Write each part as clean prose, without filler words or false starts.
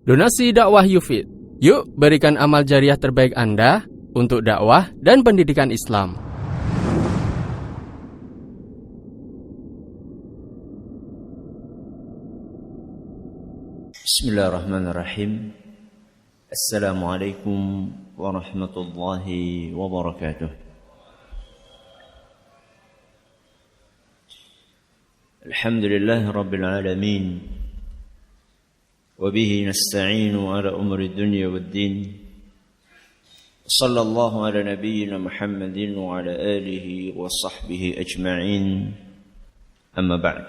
Donasi dakwah Yufid. Yuk berikan amal jariah terbaik Anda untuk dakwah dan pendidikan Islam. Bismillahirrahmanirrahim. Assalamualaikum warahmatullahi wabarakatuh. Alhamdulillahi rabbil alamin. وبه نستعين على أمر الدنيا والدين صلى الله على نبينا محمد وعلى آله وصحبه أجمعين أما بعد.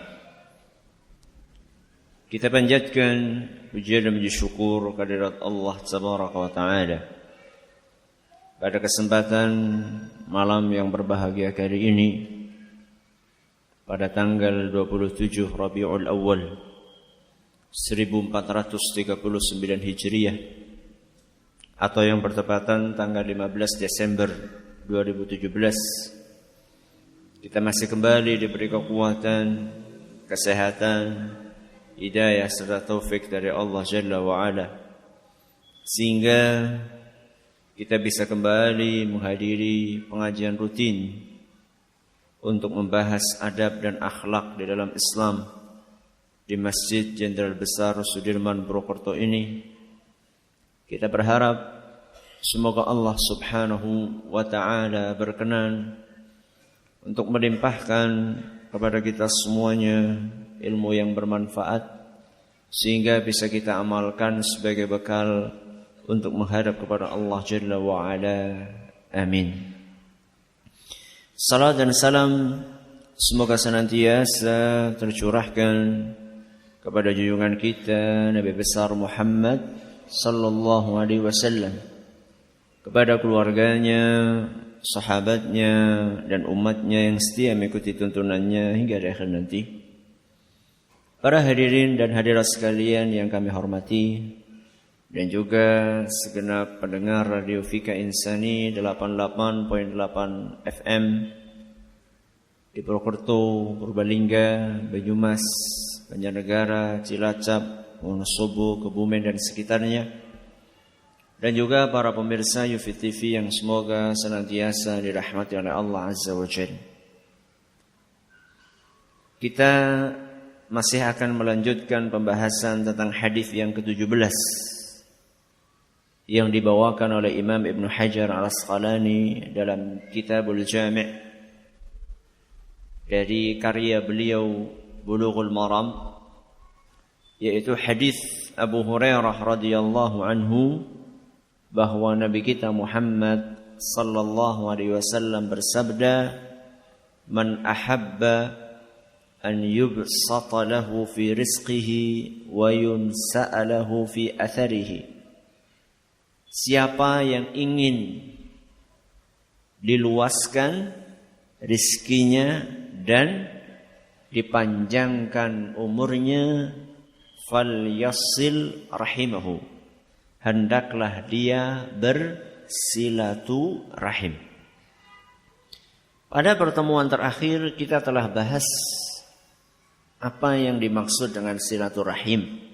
Kita panjatkan pujian dan puji syukur kehadirat Allah Tabaraka wa Ta'ala pada kesempatan malam yang berbahagia kali ini pada tanggal 27 Rabiul Awal 1439 Hijriah atau yang bertepatan tanggal 15 Desember 2017. Kita masih kembali diberi kekuatan, kesehatan, hidayah serta taufik dari Allah Jalla wa Ala, sehingga kita bisa kembali menghadiri pengajian rutin untuk membahas adab dan akhlak di dalam Islam di Masjid Jenderal Besar Sudirman Purwokerto ini. Kita berharap semoga Allah Subhanahu wa Ta'ala berkenan untuk melimpahkan kepada kita semuanya ilmu yang bermanfaat sehingga bisa kita amalkan sebagai bekal untuk menghadap kepada Allah Jalla wa Ala. Amin. Salam dan salam semoga senantiasa tercurahkan kepada junjungan kita Nabi besar Muhammad sallallahu alaihi wasallam, kepada keluarganya, sahabatnya dan umatnya yang setia mengikuti tuntunannya hingga di akhir nanti. Para hadirin dan hadirat sekalian yang kami hormati, dan juga segenap pendengar Radio Fika Insani 88.8 FM di Purwokerto, Purbalingga, Banyumas, Banjarnegara, Cilacap, Wonosobo, Kebumen dan sekitarnya, dan juga para pemirsa Yufid TV yang semoga senantiasa dirahmati oleh Allah Azza wa Jalla. Kita masih akan melanjutkan pembahasan tentang hadis yang ke-17 yang dibawakan oleh Imam Ibn Hajar Al-Asqalani dalam Kitabul Jami' dari karya beliau Bulughul Maram, yaitu hadis Abu Hurairah radhiyallahu anhu bahwa Nabi kita Muhammad sallallahu alaihi wasallam bersabda, "Man ahabba an yubsata lahu fi rizqihi wa yunsa'a lahu fi atharihi." Siapa yang ingin diluaskan rizkinya dan dipanjangkan umurnya, falyasil rahimahu, hendaklah dia bersilaturahim. Pada pertemuan terakhir kita telah bahas apa yang dimaksud dengan silaturahim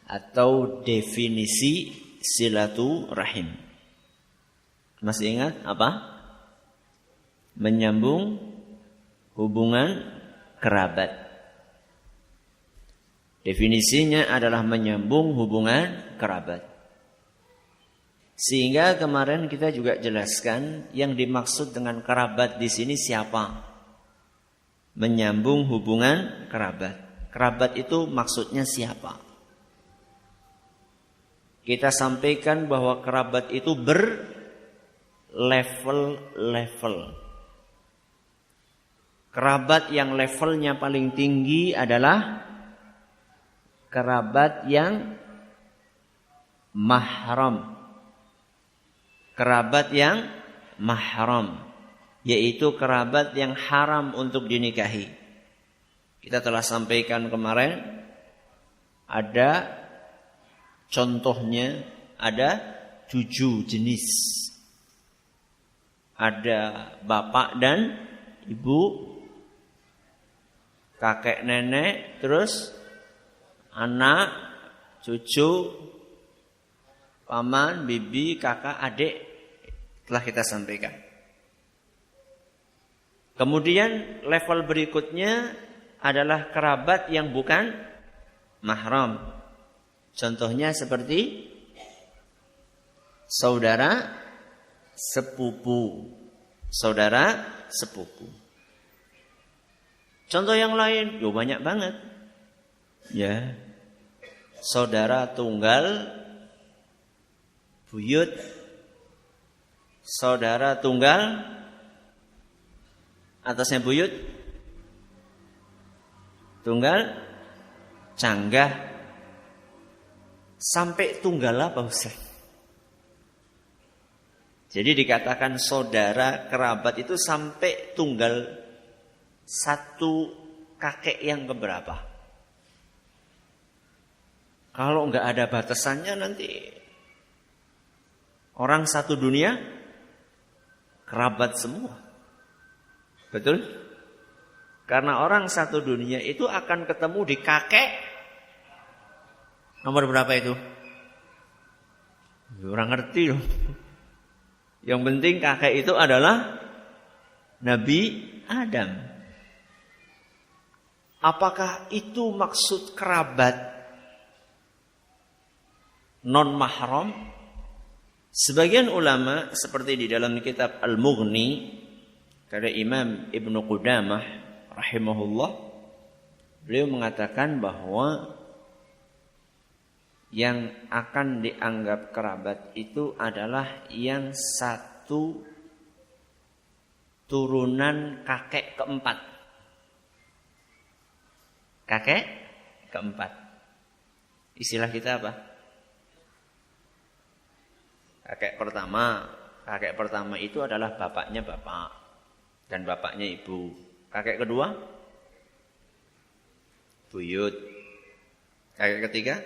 atau definisi silaturahim. Masih ingat apa? Menyambung hubungan kerabat. Definisinya adalah menyambung hubungan kerabat. Sehingga kemarin kita juga jelaskan yang dimaksud dengan kerabat di sini siapa? Menyambung hubungan kerabat. Kerabat itu maksudnya siapa? Kita sampaikan bahwa kerabat itu berlevel-level. Kerabat yang levelnya paling tinggi adalah kerabat yang mahram. Kerabat yang mahram, yaitu kerabat yang haram untuk dinikahi. Kita telah sampaikan kemarin, ada contohnya, ada 7 jenis. Ada bapak dan ibu, kakek nenek, terus anak, cucu, paman, bibi, kakak, adik telah kita sampaikan. Kemudian level berikutnya adalah kerabat yang bukan mahram. Contohnya seperti saudara sepupu. Saudara sepupu. Contoh yang lain, banyak banget. Ya. Saudara tunggal buyut. Saudara tunggal atasnya buyut. Tunggal canggah. Sampai tunggal apa Ustaz? Jadi dikatakan saudara kerabat itu sampai tunggal satu kakek yang keberapa. Kalau enggak ada batasannya nanti orang satu dunia kerabat semua. Betul? Karena orang satu dunia itu akan ketemu di kakek nomor berapa itu? Orang ngerti loh. Yang penting kakek itu adalah Nabi Adam. Apakah itu maksud kerabat non mahram? Sebagian ulama seperti di dalam kitab Al-Mughni karya Imam Ibnu Qudamah rahimahullah, beliau mengatakan bahwa yang akan dianggap kerabat itu adalah yang satu turunan kakek keempat. Kakek keempat. Istilah kita apa? Kakek pertama itu adalah bapaknya bapak dan bapaknya ibu. Kakek kedua buyut. Kakek ketiga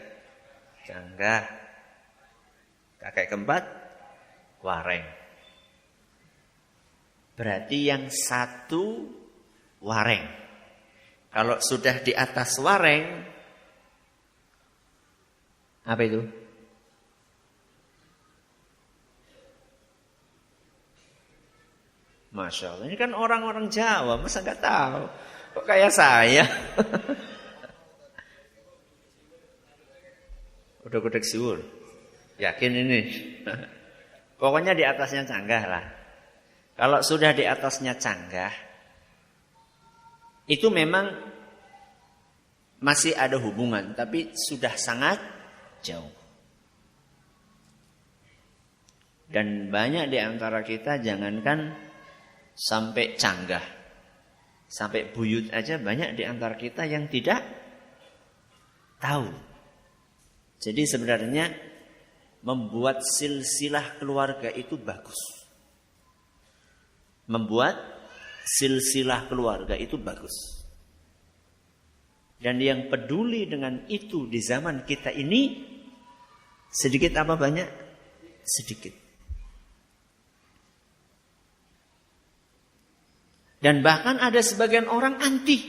canggah. Kakek keempat wareng. Berarti yang satu wareng. Kalau sudah di atas wareng, apa itu? Masya Allah, ini kan orang-orang Jawa, masa nggak tahu? Kok kayak saya? Udah gudeg siwur, yakin ini? Pokoknya di atasnya canggah lah. Kalau sudah di atasnya canggah, itu memang masih ada hubungan, tapi sudah sangat jauh. Dan banyak di antara kita jangankan sampai canggah, sampai buyut aja banyak di antara kita yang tidak tahu. Jadi sebenarnya membuat silsilah keluarga itu bagus. Membuat silsilah keluarga itu bagus. Dan yang peduli dengan itu di zaman kita ini sedikit apa banyak? Sedikit. Dan bahkan ada sebagian orang anti.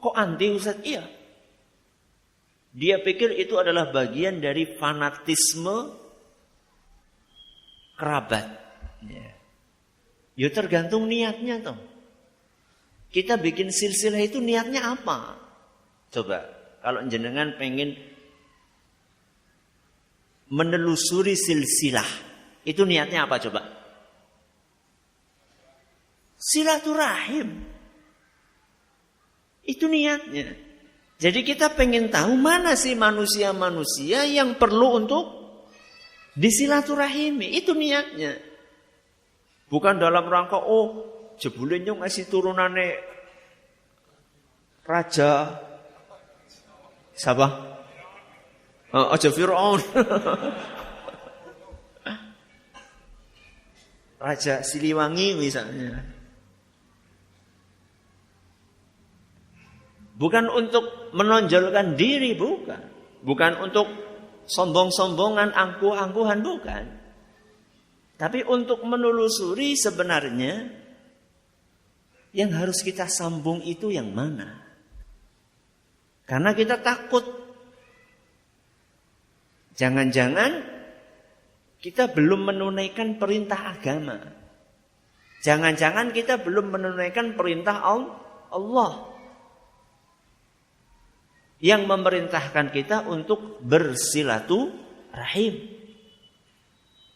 Kok anti Ustaz? Iya. Dia pikir itu adalah bagian dari fanatisme kerabat. Ya tergantung niatnya toh. Kita bikin silsilah itu niatnya apa? Coba, kalau jenengan pengen menelusuri silsilah, itu niatnya apa coba? Silaturahim. Itu niatnya. Jadi kita pengen tahu mana sih manusia-manusia yang perlu untuk disilaturahimi. Itu niatnya. Bukan dalam rangka jebule nyong ngasih turunane raja siapa? Aja Fir'aun. Raja Siliwangi misalnya. Bukan untuk menonjolkan diri, bukan. Bukan untuk sombong-sombongan, angkuh-angkuhan, bukan. Tapi untuk menelusuri sebenarnya Yang harus kita sambung itu yang mana? Karena kita takut. Jangan-jangan kita belum menunaikan perintah agama. Jangan-jangan kita belum menunaikan perintah Allah. Yang memerintahkan kita untuk bersilaturahim.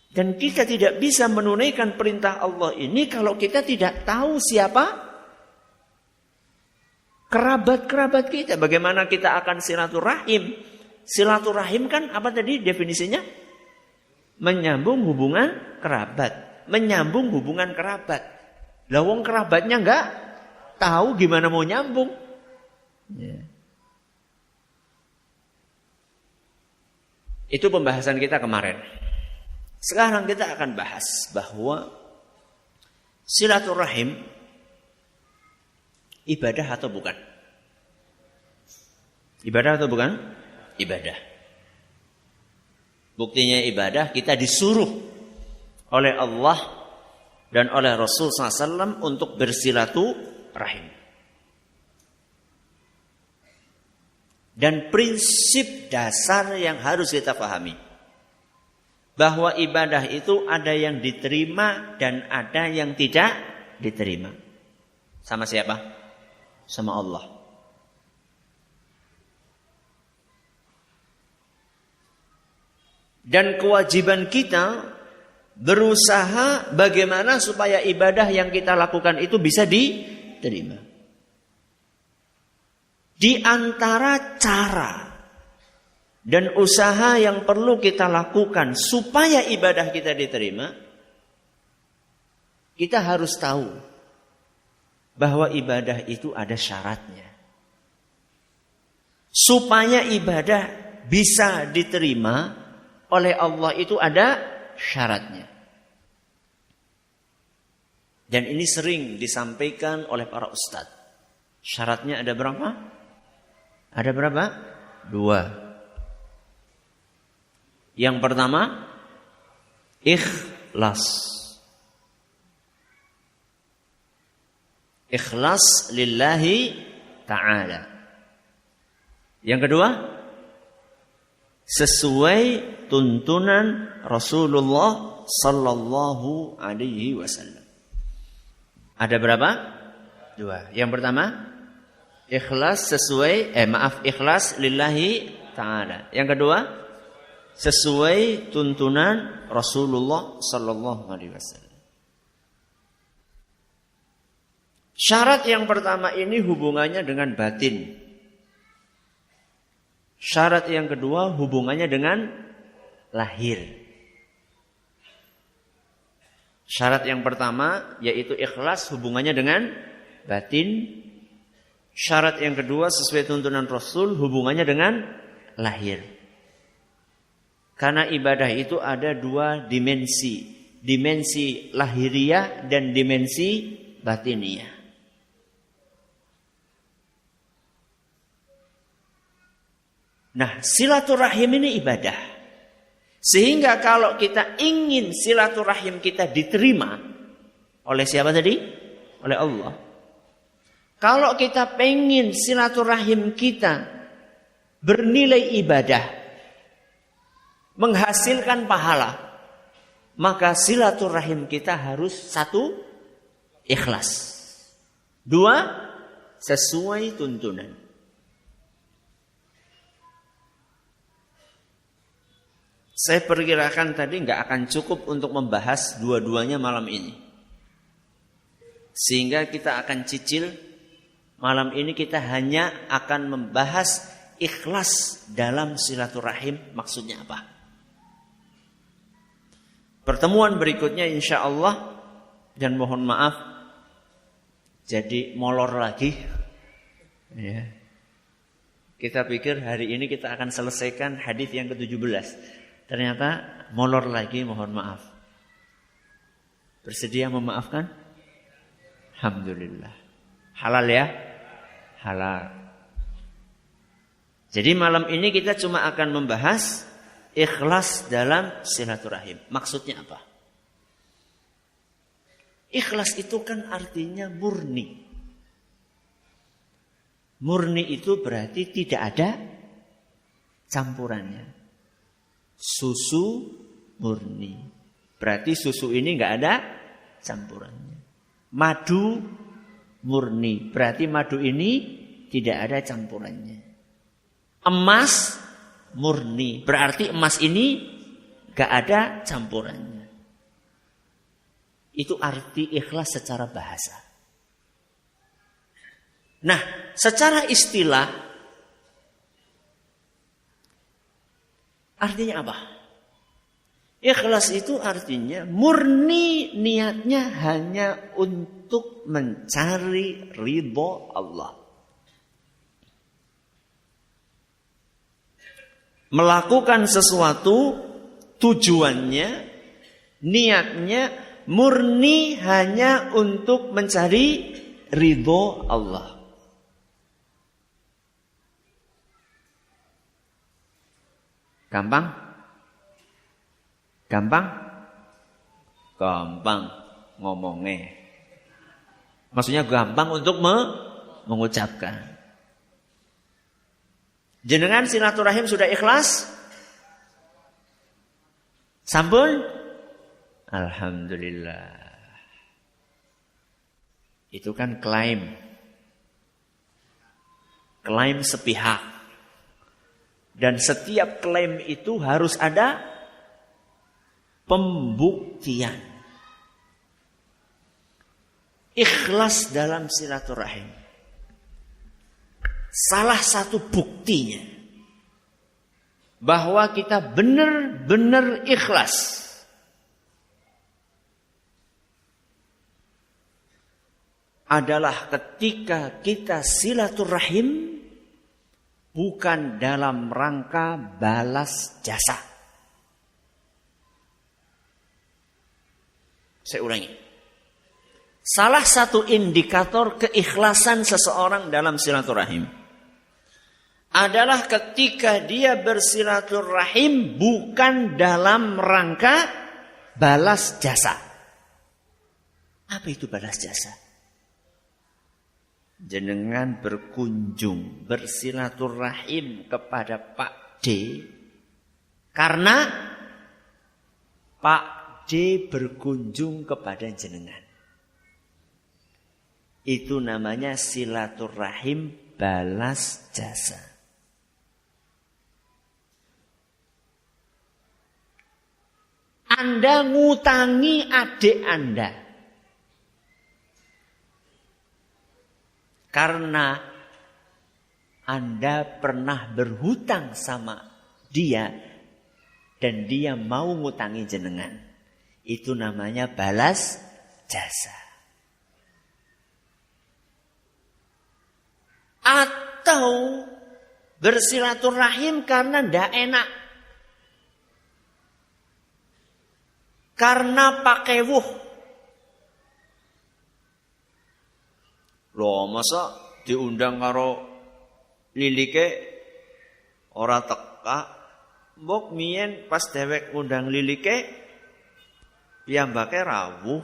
Dan kita tidak bisa menunaikan perintah Allah ini kalau kita tidak tahu siapa kerabat-kerabat kita. Bagaimana kita akan silaturahim? Silaturahim kan apa tadi definisinya? Menyambung hubungan kerabat. Menyambung hubungan kerabat. Lah wong kerabatnya enggak tahu gimana mau nyambung. Ya. Itu pembahasan kita kemarin. Sekarang kita akan bahas bahwa silaturahim ibadah atau bukan? Ibadah atau bukan? Ibadah. Buktinya ibadah, kita disuruh oleh Allah dan oleh Rasul SAW untuk bersilaturahim. Dan prinsip dasar yang harus kita pahami, bahwa ibadah itu ada yang diterima dan ada yang tidak diterima. Sama siapa? Sama Allah. Dan kewajiban kita berusaha bagaimana supaya ibadah yang kita lakukan itu bisa diterima. Di antara cara dan usaha yang perlu kita lakukan supaya ibadah kita diterima, kita harus tahu bahwa ibadah itu ada syaratnya. Supaya ibadah bisa diterima oleh Allah itu ada syaratnya. Dan ini sering disampaikan oleh para ustadz. Syaratnya ada berapa? Ada berapa? 2. Yang pertama, ikhlas. Ikhlas lillahi ta'ala. Yang kedua, sesuai tuntunan Rasulullah sallallahu alaihi wasallam. Ada berapa? 2. Yang pertama, ikhlas ikhlas lillahi ta'ala. Yang kedua, sesuai tuntunan Rasulullah sallallahu alaihi wasallam. Syarat yang pertama ini hubungannya dengan batin. Syarat yang kedua hubungannya dengan lahir. Syarat yang pertama yaitu ikhlas, hubungannya dengan batin. Syarat yang kedua sesuai tuntunan Rasul, hubungannya dengan lahir. Karena ibadah itu ada 2 dimensi. Dimensi lahiriah dan dimensi batiniah. Nah, silaturahim ini ibadah. Sehingga kalau kita ingin silaturahim kita diterima oleh siapa tadi? Oleh Allah. Kalau kita pengen silaturahim kita bernilai ibadah, menghasilkan pahala, maka silaturahim kita harus 1, ikhlas. 2, sesuai tuntunan. Saya perkirakan tadi nggak akan cukup untuk membahas dua-duanya malam ini. Sehingga kita akan cicil, malam ini kita hanya akan membahas ikhlas dalam silaturahim maksudnya apa. Pertemuan berikutnya insya Allah, dan mohon maaf jadi molor lagi. Ya. Kita pikir hari ini kita akan selesaikan hadis yang ke-17. Ternyata molor lagi, mohon maaf. Bersedia memaafkan? Alhamdulillah. Halal ya? Halal. Jadi malam ini kita cuma akan membahas ikhlas dalam silaturahim. Maksudnya apa? Ikhlas itu kan artinya murni. Murni itu berarti tidak ada campurannya. Susu murni. Berarti susu ini nggak ada campurannya. Madu murni. Berarti madu ini tidak ada campurannya. Emas murni. Berarti emas ini nggak ada campurannya. Itu arti ikhlas secara bahasa. Nah, secara istilah artinya apa? Ikhlas itu artinya murni niatnya hanya untuk mencari ridho Allah. Melakukan sesuatu tujuannya, niatnya murni hanya untuk mencari ridho Allah. Gampang? Gampang? Gampang ngomongnya. Maksudnya gampang untuk mengucapkan. Jenengan silaturahim sudah ikhlas? Sampun? Alhamdulillah. Itu kan klaim. Klaim sepihak. Dan setiap klaim itu harus ada pembuktian. Ikhlas dalam silaturahim. Salah satu buktinya bahwa kita benar-benar ikhlas adalah ketika kita silaturahim bukan dalam rangka balas jasa. Saya ulangi. Salah satu indikator keikhlasan seseorang dalam silaturahim adalah ketika dia bersilaturahim bukan dalam rangka balas jasa. Apa itu balas jasa? Jenengan berkunjung, bersilaturahim kepada Pak D karena Pak D berkunjung kepada jenengan. Itu namanya silaturahim balas jasa. Anda ngutangi adik Anda karena Anda pernah berhutang sama dia dan dia mau ngutangi jenengan. Itu namanya balas jasa. Atau bersilaturahim karena ndak enak. Karena pakai wuh. Loh, masa diundang karo lilike ora teka? Mbok mien pas dewek undang lilike piyambake rawuh.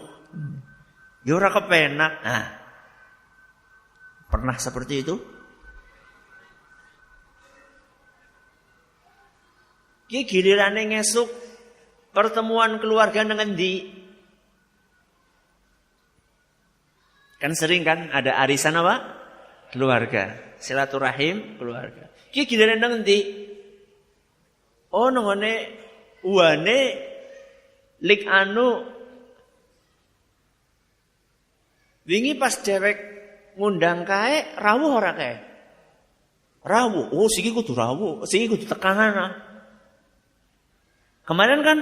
Ya ora kepenak. Nah, pernah seperti itu? Ki gilirane ngesuk pertemuan keluarga nang endi? Kan sering kan ada arisan apa? Keluarga, silaturahim keluarga. Ki giliran nang endi? Oh nangone uane lik anu wingi pas dewek ngundang kae rawuh ora kae? Rawuh. Oh siki kudu rawuh, siki kudu tekanan. Kemarin kan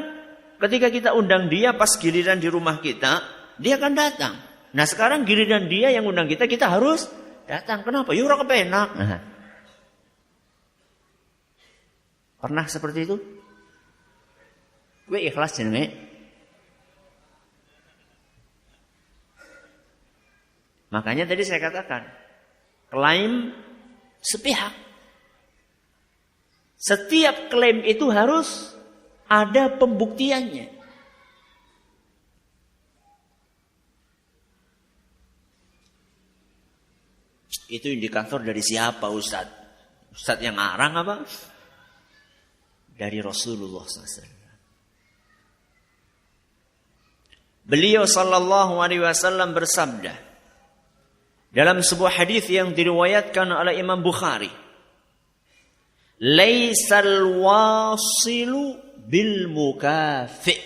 ketika kita undang dia pas giliran di rumah kita, dia akan datang. Nah sekarang giliran dia yang undang kita, kita harus datang. Kenapa? Ya ora kepenak. Nah. Pernah seperti itu? Gue ikhlas jenenge. Makanya tadi saya katakan, klaim sepihak. Setiap klaim itu harus ada pembuktiannya. Itu indikator dari siapa Ustaz? Ustaz yang ngarang apa? Dari Rasulullah SAW. Beliau sallallahu alaihi wasallam bersabda dalam sebuah hadis yang diriwayatkan oleh Imam Bukhari, "Laisal wasilu bil mukafi."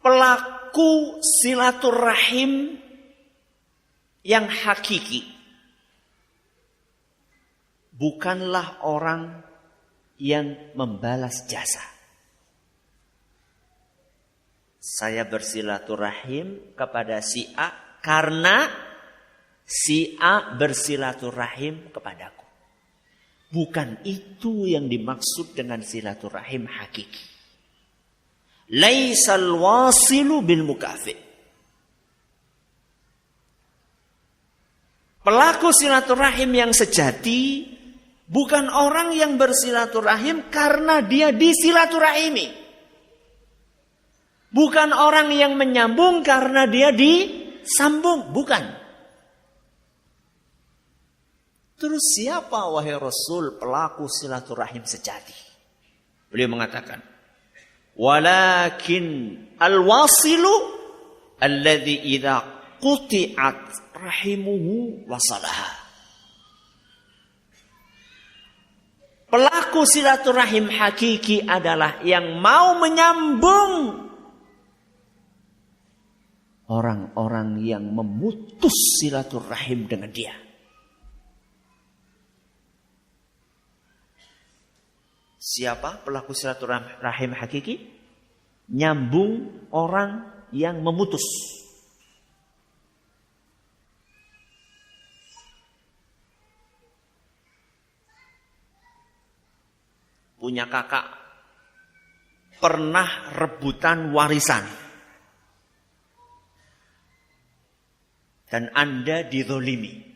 Pelaku silaturahim yang hakiki bukanlah orang yang membalas jasa. Saya bersilaturahim kepada si A karena si A bersilaturahim kepadaku. Bukan itu yang dimaksud dengan silaturahim hakiki. Laisal wasilu bil mukafi. Pelaku silaturahim yang sejati bukan orang yang bersilaturahim karena dia disilaturahimi. Bukan orang yang menyambung karena dia disambung, bukan. Terus siapa wahai Rasul pelaku silaturahim sejati? Beliau mengatakan, walakin al-wasilu alladhi idza quti'at rahimuhu wasalaha. Pelaku silaturahim hakiki adalah yang mau menyambung orang-orang yang memutus silaturahim dengan dia. Siapa pelaku silaturahim hakiki? Nyambung orang yang memutus. Punya kakak pernah rebutan warisan. Dan Anda dizolimi.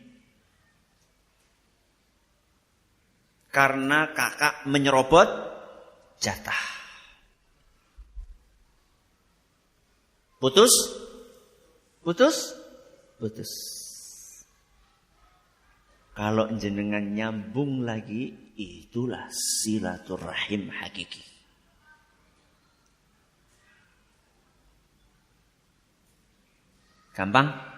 Karena kakak menyerobot jatah. Putus? Putus? Putus. Kalau jenengan nyambung lagi, itulah silaturahim hakiki. Gampang?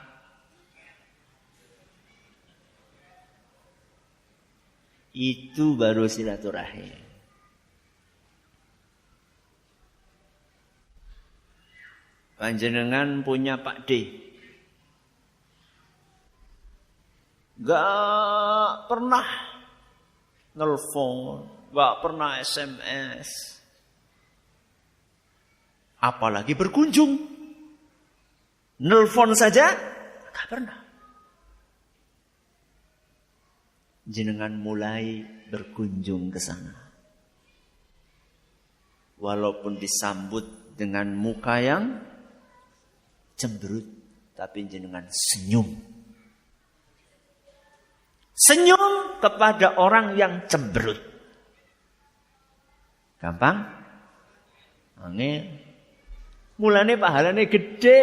Itu baru silaturahim. Panjenengan punya Pak D. Gak pernah nelfon, gak pernah SMS. Apalagi berkunjung. Nelfon saja gak pernah. Jenengan mulai berkunjung ke sana. Walaupun disambut dengan muka yang cemberut, tapi jenengan senyum. Senyum kepada orang yang cemberut. Gampang? Angin. Mulane pahalane gede.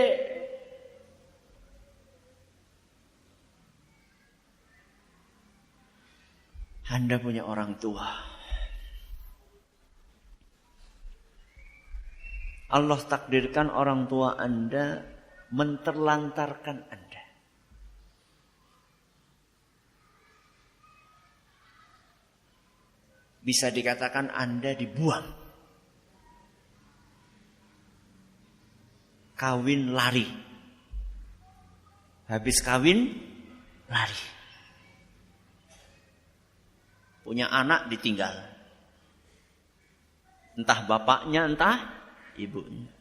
Anda punya orang tua. Allah takdirkan orang tua Anda menterlantarkan Anda. Bisa dikatakan Anda dibuang. Kawin lari. Habis kawin lari. Punya anak ditinggal. Entah bapaknya, entah ibunya.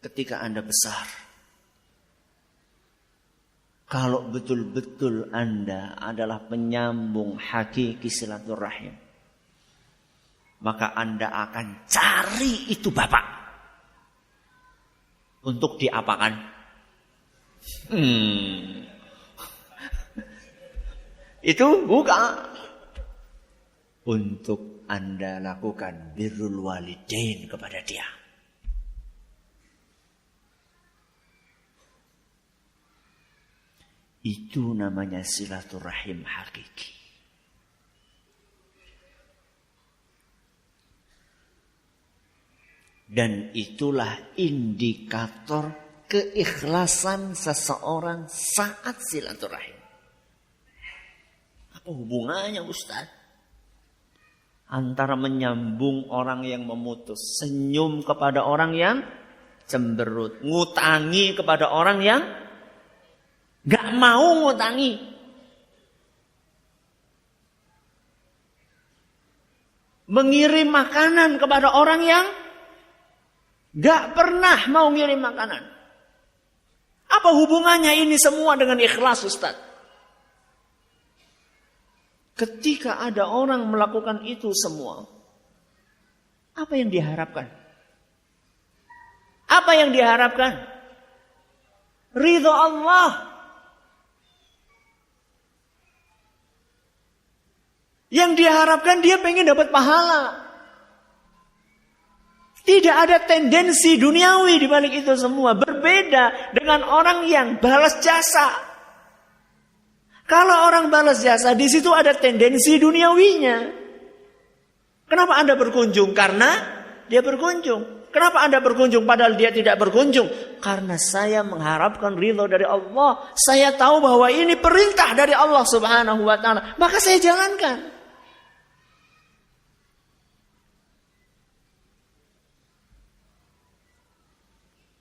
Ketika Anda besar, kalau betul-betul Anda adalah penyambung hakiki silaturahim, maka Anda akan cari itu bapak untuk diapakan? Itu bukan untuk Anda lakukan birrul walidain kepada dia. Itu namanya silaturahim hakiki. Dan itulah indikator keikhlasan seseorang saat silaturahim. Apa hubungannya Ustaz? Antara menyambung orang yang memutus, senyum kepada orang yang cemberut, ngutangi kepada orang yang gak mau ngutangi. Mengirim makanan kepada orang yang gak pernah mau ngirim makanan. Apa hubungannya ini semua dengan ikhlas Ustaz? Ketika ada orang melakukan itu semua, apa yang diharapkan? Apa yang diharapkan? Ridho Allah. Yang diharapkan dia pengen dapat pahala. Tidak ada tendensi duniawi di balik itu semua. Berbeda dengan orang yang balas jasa. Kalau orang balas jasa, di situ ada tendensi duniawinya. Kenapa Anda berkunjung? Karena dia berkunjung. Kenapa Anda berkunjung padahal dia tidak berkunjung? Karena saya mengharapkan ridho dari Allah. Saya tahu bahwa ini perintah dari Allah Subhanahu wa ta'ala. Maka saya jalankan.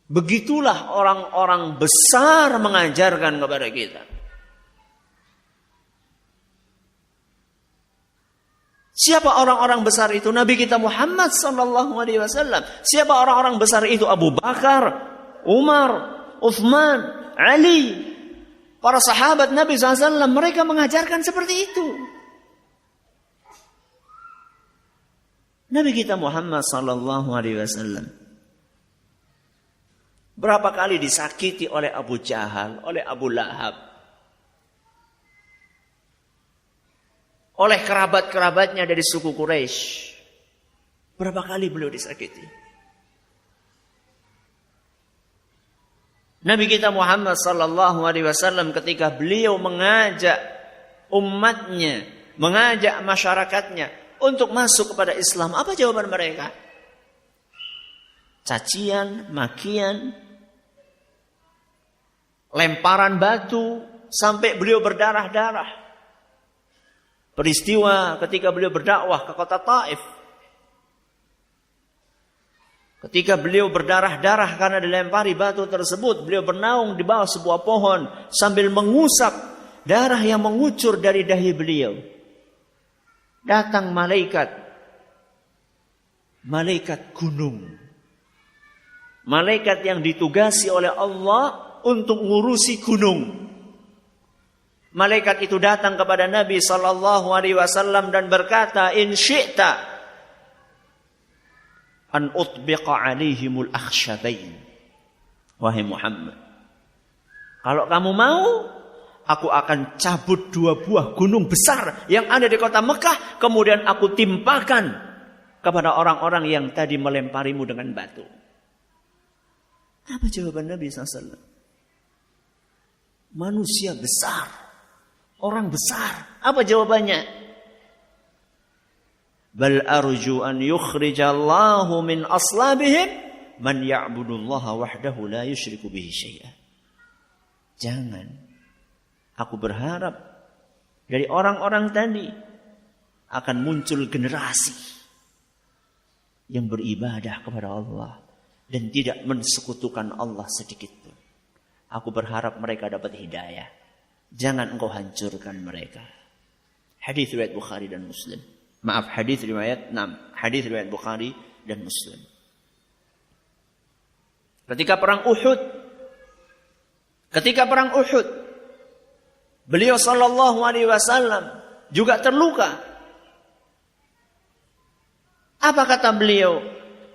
Begitulah orang-orang besar mengajarkan kepada kita. Siapa orang-orang besar itu? Nabi kita Muhammad sallallahu alaihi wasallam. Siapa orang-orang besar itu? Abu Bakar, Umar, Uthman, Ali. Para sahabat Nabi SAW, mereka mengajarkan seperti itu. Nabi kita Muhammad sallallahu alaihi wasallam berapa kali disakiti oleh Abu Jahal, oleh Abu Lahab, oleh kerabat-kerabatnya dari suku Quraisy. Berapa kali beliau disakiti? Nabi kita Muhammad sallallahu alaihi wasallam ketika beliau mengajak umatnya, mengajak masyarakatnya untuk masuk kepada Islam, apa jawaban mereka? Cacian, makian, lemparan batu sampai beliau berdarah-darah. Peristiwa ketika beliau berdakwah ke kota Taif. Ketika beliau berdarah-darah karena dilempari batu tersebut, beliau bernaung di bawah sebuah pohon sambil mengusap darah yang mengucur dari dahi beliau. Datang malaikat gunung. Malaikat yang ditugasi oleh Allah untuk ngurusi gunung. Malaikat itu datang kepada Nabi sallallahu alaihi wasallam dan berkata, "In syi'ta an utbiqa alaihimul akhshabain." Wahai Muhammad, kalau kamu mau, aku akan cabut 2 buah gunung besar yang ada di kota Mekah, kemudian aku timpakan kepada orang-orang yang tadi melemparimu dengan batu. Apa jawaban Nabi SAW? Manusia besar, orang besar. Apa jawabannya? Bal arju an yukhrijallahu min aslabihim man ya'budullaha wahdahu la yusyriku bihi syai'an. Jangan. Aku berharap dari orang-orang tadi akan muncul generasi yang beribadah kepada Allah dan tidak mensekutukan Allah sedikit pun. Aku berharap mereka dapat hidayah. Jangan engkau hancurkan mereka. Hadis riwayat Bukhari dan Muslim. Maaf, hadis riwayat Bukhari dan Muslim. Ketika perang Uhud, beliau sallallahu alaihi wasallam juga terluka. Apa kata beliau?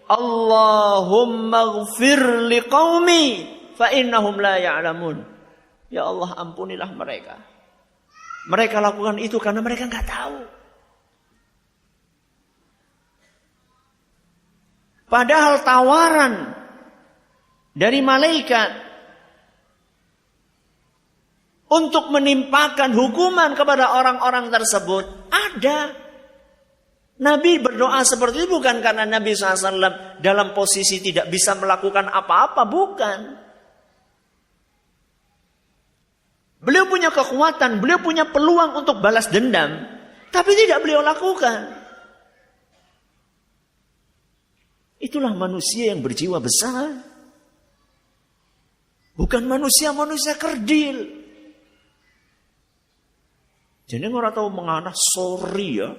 Allahumma ighfir liqaumi fa innahum la ya'lamun. Ya Allah, ampunilah mereka. Mereka lakukan itu karena mereka enggak tahu. Padahal tawaran dari malaikat untuk menimpakan hukuman kepada orang-orang tersebut? Ada. Nabi berdoa seperti itu bukan karena Nabi SAW dalam posisi tidak bisa melakukan apa-apa, bukan. Beliau punya kekuatan, beliau punya peluang untuk balas dendam, tapi tidak beliau lakukan. Itulah manusia yang berjiwa besar. Bukan manusia-manusia kerdil. Jadi orang tahu mengalah sorry ya.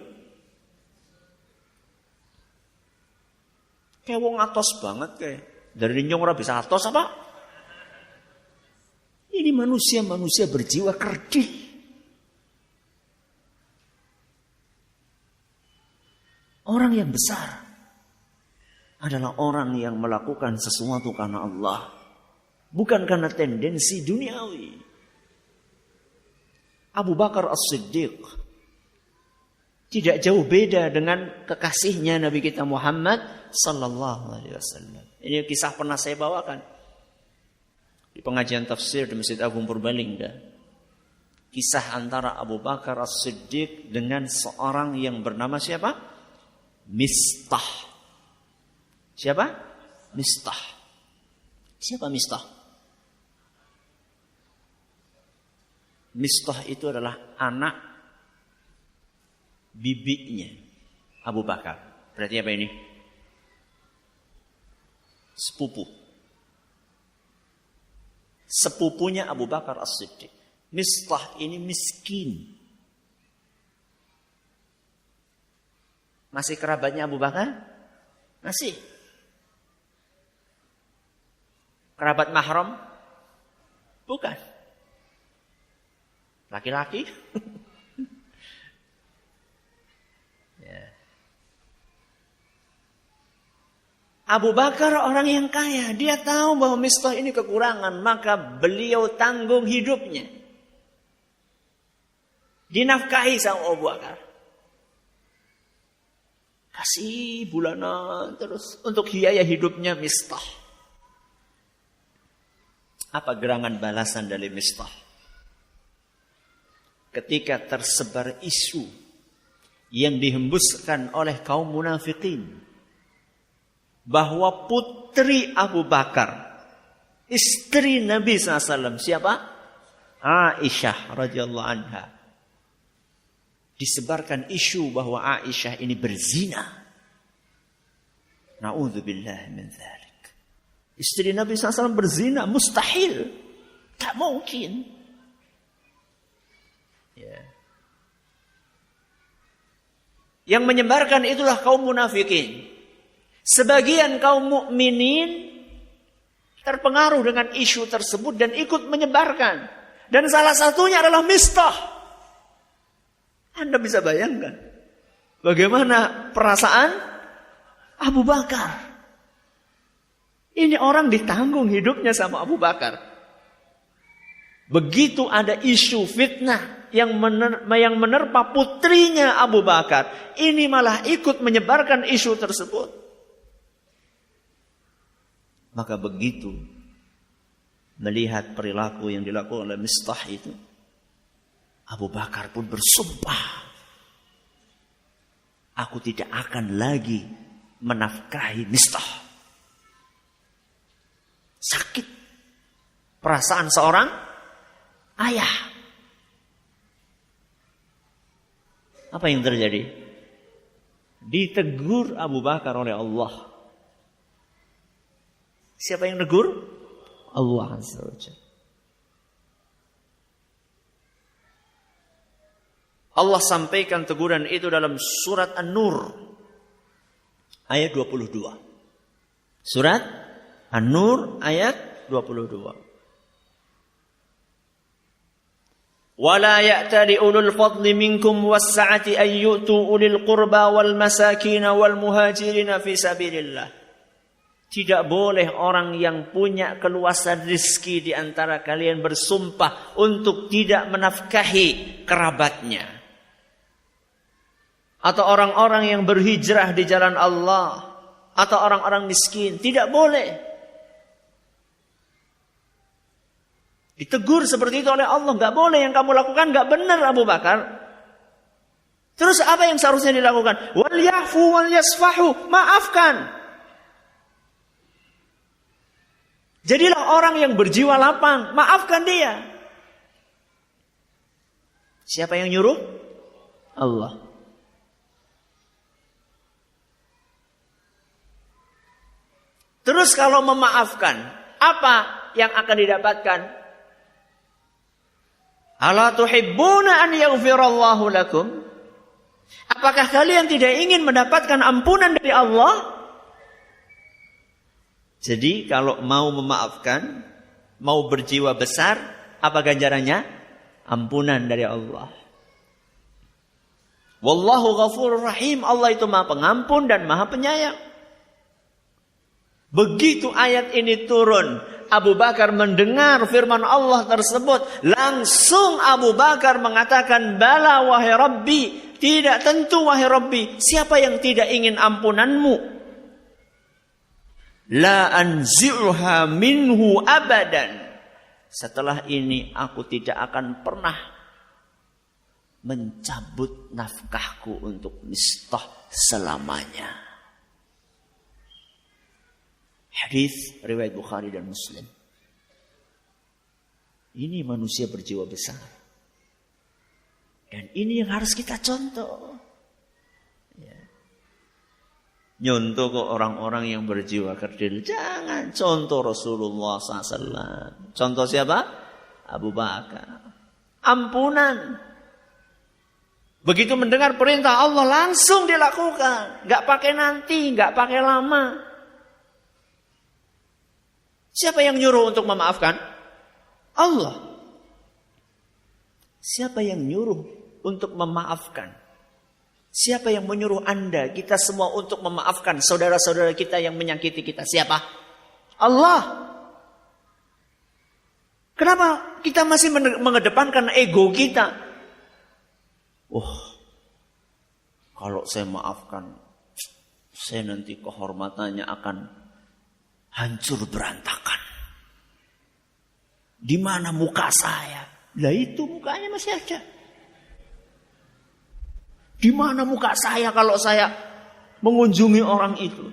Kayak wong atos banget kayak. Dari nyong ora bisa atos apa? Ini manusia-manusia berjiwa kerdil. Orang yang besar adalah orang yang melakukan sesuatu karena Allah, bukan karena tendensi duniawi. Abu Bakar As-Siddiq tidak jauh beda dengan kekasihnya Nabi kita Muhammad sallallahu alaihi wasallam. Ini kisah pernah saya bawakan di pengajian tafsir di Masjid Agung Purbalingga. Kisah antara Abu Bakar As-Siddiq dengan seorang yang bernama siapa? Mistah. Siapa? Mistah. Siapa Mistah? Mistah itu adalah anak bibinya Abu Bakar. Berarti apa ini? Sepupu. Sepupunya Abu Bakar As-Siddiq. Mistah ini miskin. Masih kerabatnya Abu Bakar? Masih. Kerabat mahram? Bukan. Laki-laki. Ya. Abu Bakar orang yang kaya. Dia tahu bahwa Mistah ini kekurangan. Maka beliau tanggung hidupnya. Dinafkahi sama Abu Bakar. Kasih bulanan terus. Untuk biaya hidupnya Mistah. Apa gerangan balasan dari Mistah? Ketika tersebar isu yang dihembuskan oleh kaum munafikin bahwa putri Abu Bakar, istri Nabi SAW, siapa? Aisyah radhiyallahu anha. Disebarkan isu bahwa Aisyah ini berzina. Na'udzubillah min dzalik. Istri Nabi SAW berzina, mustahil. Tak mungkin. Ya. Yang menyebarkan itulah kaum munafikin. Sebagian kaum mukminin terpengaruh dengan isu tersebut dan ikut menyebarkan. Dan salah satunya adalah Mistah. Anda bisa bayangkan bagaimana perasaan Abu Bakar. Ini orang ditanggung hidupnya sama Abu Bakar. Begitu ada isu fitnah yang menerpa putrinya Abu Bakar, ini malah ikut menyebarkan isu tersebut. Maka begitu melihat perilaku yang dilakukan oleh Mistah itu, Abu Bakar pun bersumpah, aku tidak akan lagi menafkahi Mistah. Sakit perasaan seorang ayah. Apa yang terjadi? Ditegur Abu Bakar oleh Allah. Siapa yang negur? Allah Azza wa Jalla. Allah sampaikan teguran itu dalam surat An-Nur ayat 22. Surat An-Nur ayat 22. وَلَا يَأْتَلِ أُولُو الْفَضْلِ مِنْكُمْ وَالسَّعَةِ أَنْ يُؤْتُوا أُولِي الْقُرْبَى وَالْمَسَاكِينَ وَالْمُهَاجِرِينَ فِي سَبِيلِ اللَّهِ. Tidak boleh orang yang punya keluasan rezeki di antara kalian bersumpah untuk tidak menafkahi kerabatnya. Atau orang-orang yang berhijrah di jalan Allah. Atau orang-orang miskin. Tidak boleh. Ditegur seperti itu oleh Allah. Gak boleh yang kamu lakukan, gak benar Abu Bakar. Terus apa yang seharusnya dilakukan? Wal ya'fu wal yasfahu. Maafkan. Jadilah orang yang berjiwa lapang. Maafkan dia. Siapa yang nyuruh? Allah. Terus kalau memaafkan, apa yang akan didapatkan? Ala tuhibbuna an yaghfirallahu lakum? Apakah kalian tidak ingin mendapatkan ampunan dari Allah? Jadi kalau mau memaafkan, mau berjiwa besar, apa ganjarannya? Ampunan dari Allah. Wallahu ghafurur rahim. Allah itu Maha Pengampun dan Maha Penyayang. Begitu ayat ini turun, Abu Bakar mendengar firman Allah tersebut, langsung Abu Bakar mengatakan, bala wahai Rabbi, tidak tentu wahai Rabbi, siapa yang tidak ingin ampunanmu? La anzi'uha minhu abadan. Setelah ini aku tidak akan pernah mencabut nafkahku untuk Mistah selamanya. Hadis riwayat Bukhari dan Muslim. Ini manusia berjiwa besar. Dan ini yang harus kita contoh. Ya. Nyontoh ke orang-orang yang berjiwa kerdil. Jangan contoh Rasulullah SAW. Contoh siapa? Abu Bakar. Ampunan. Begitu mendengar perintah Allah langsung dilakukan. Gak pakai nanti, gak pakai lama. Siapa yang nyuruh untuk memaafkan? Allah. Siapa yang nyuruh untuk memaafkan? Siapa yang menyuruh Anda, kita semua untuk memaafkan saudara-saudara kita yang menyakiti kita? Siapa? Allah. Kenapa kita masih mengedepankan ego kita? Kalau saya maafkan, saya nanti kehormatannya akan hancur berantakan. Di mana muka saya? Lah itu mukanya masih ada. Di mana muka saya kalau saya mengunjungi orang itu?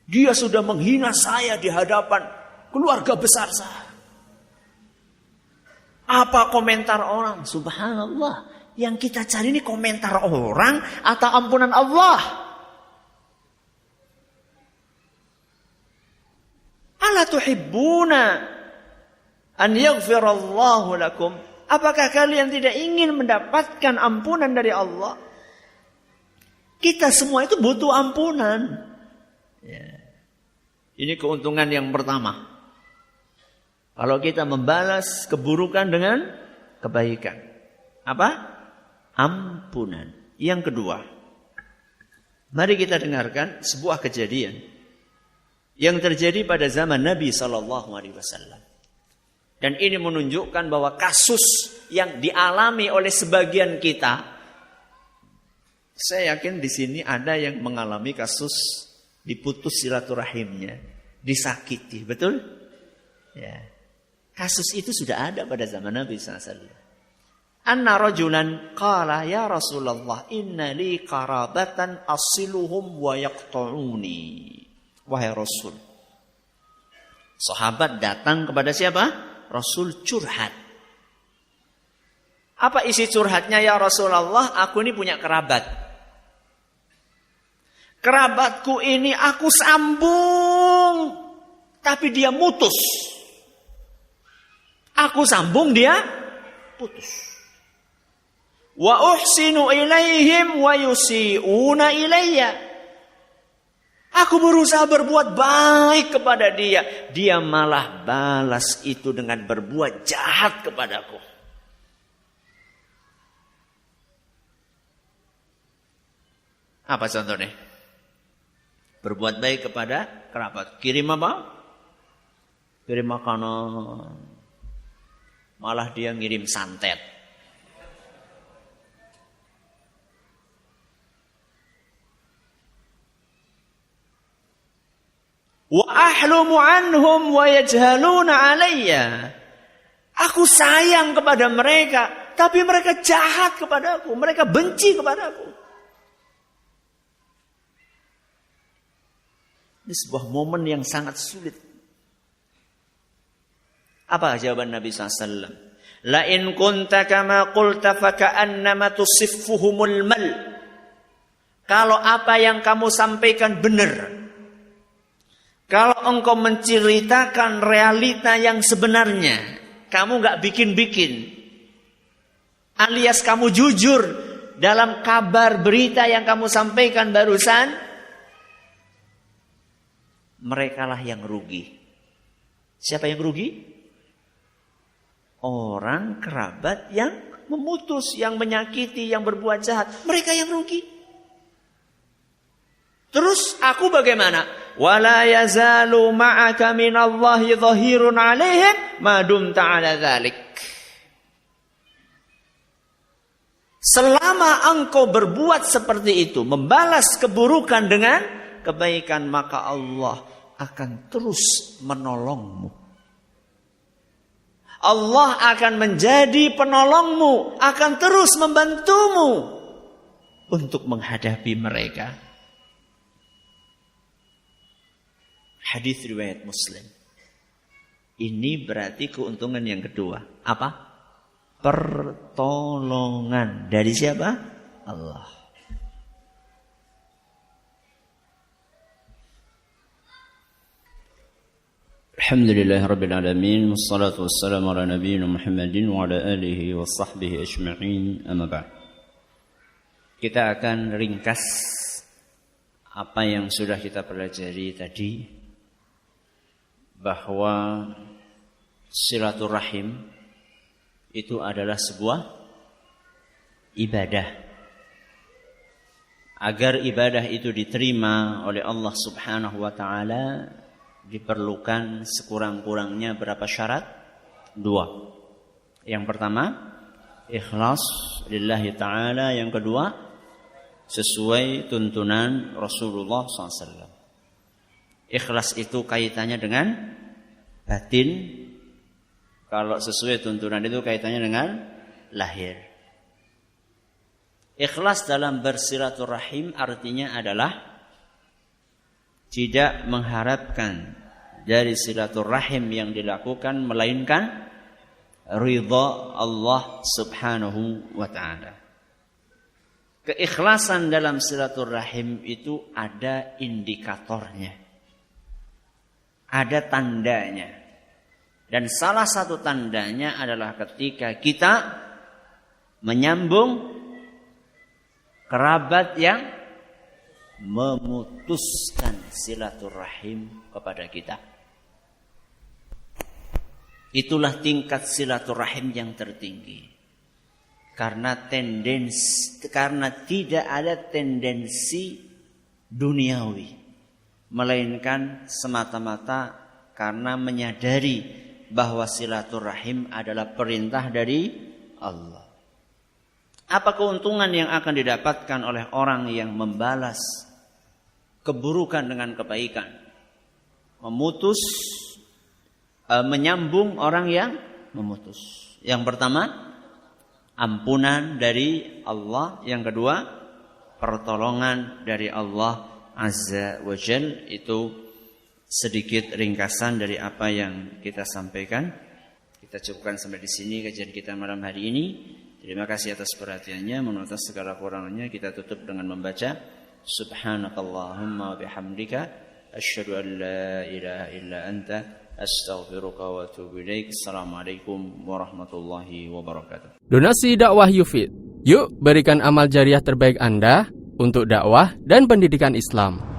Dia sudah menghina saya di hadapan keluarga besar saya. Apa komentar orang? Subhanallah. Yang kita cari ini komentar orang atau ampunan Allah? Ala tuhibbuna an yaghfirallahu lakum? Apakah kalian tidak ingin mendapatkan ampunan dari Allah? Kita semua itu butuh ampunan. Ya. Ini keuntungan yang pertama. Kalau kita membalas keburukan dengan kebaikan. Apa? Ampunan. Yang kedua. Mari kita dengarkan sebuah kejadian yang terjadi pada zaman Nabi SAW. Dan ini menunjukkan bahwa kasus yang dialami oleh sebagian kita, saya yakin di sini ada yang mengalami kasus diputus silaturahimnya, disakiti, betul? Ya. Kasus itu sudah ada pada zaman Nabi SAW. Anna rajulan qala ya Rasulullah inna li qarabatan asiluhum wa yaqta'uni. Wahai Rasul. Sahabat datang kepada siapa? Rasul curhat. Apa isi curhatnya ya Rasulullah? Aku ini punya kerabat. Kerabatku ini aku sambung, tapi dia mutus. Aku sambung, dia putus. Wa uhsinu ilaihim wa yusi'una ilayya. Aku berusaha berbuat baik kepada dia. Dia malah balas itu dengan berbuat jahat kepadaku. Apa contohnya? Berbuat baik kepada kerabat. Kirim apa? Kirim makanan. Malah dia ngirim santet. Wa ahlumu anhum wa yajhaluna alayya. Aku sayang kepada mereka, tapi mereka jahat kepadaku, mereka benci kepadaku. Ini sebuah momen yang sangat sulit. Apa jawaban Nabi SAW? La in kunta kama qulta faka'annama tusiffuhumul mal. Kalau apa yang kamu sampaikan benar, kalau engkau menceritakan realita yang sebenarnya, kamu gak bikin-bikin, alias kamu jujur dalam kabar berita yang kamu sampaikan barusan, merekalah yang rugi. Siapa yang rugi? Orang kerabat yang memutus, yang menyakiti, yang berbuat jahat. Mereka yang rugi. Terus aku bagaimana? Wala yazalu ma'aka minallahi dhahirun 'alaihim ma dumta 'ala dzalik. Selama engkau berbuat seperti itu, membalas keburukan dengan kebaikan, maka Allah akan terus menolongmu. Allah akan menjadi penolongmu, akan terus membantumu untuk menghadapi mereka. Hadis riwayat Muslim. Ini berarti keuntungan yang kedua. Apa? Pertolongan. Dari siapa? Allah. Alhamdulillah Rabbil Alamin. Wassalatu wassalamu ala nabiyyina Muhammadin wa ala alihi wa sahbihi ajma'in. Amma ba'd. Kita akan ringkas apa yang sudah kita pelajari tadi, bahwa silaturahim itu adalah sebuah ibadah. Agar ibadah itu diterima oleh Allah Subhanahu wa taala, diperlukan sekurang-kurangnya berapa syarat? 2. Yang pertama, ikhlas lillahi ta'ala. Yang kedua, sesuai tuntunan Rasulullah SAW. Ikhlas itu kaitannya dengan batin. Kalau sesuai tuntunan itu kaitannya dengan lahir. Ikhlas dalam bersilaturahim artinya adalah tidak mengharapkan dari silaturahim yang dilakukan melainkan ridha Allah Subhanahu wa ta'ala. Keikhlasan dalam silaturahim itu ada indikatornya, ada tandanya. Dan salah satu tandanya adalah ketika kita menyambung kerabat yang memutuskan silaturahim kepada kita. Itulah tingkat silaturahim yang tertinggi. Karena tidak ada tendensi duniawi, melainkan semata-mata karena menyadari bahwa silaturahim adalah perintah dari Allah. Apa keuntungan yang akan didapatkan oleh orang yang membalas keburukan dengan kebaikan? Menyambung orang yang memutus. Yang pertama, ampunan dari Allah. Yang kedua, pertolongan dari Allah Azza wa Jal. Itu sedikit ringkasan dari apa yang kita sampaikan. Kita cukupkan sampai di sini kajian kita malam hari ini. Terima kasih atas perhatiannya. Mohon atas segala kurangannya. Kita tutup dengan membaca Subhanakallahumma wa bihamdika asyhadu an la ilaha illa anta astaghfiruka wa atubu ilaik. Assalamualaikum warahmatullahi wabarakatuh. Donasi dakwah Yufid. Yuk berikan amal jariah terbaik Anda untuk dakwah dan pendidikan Islam.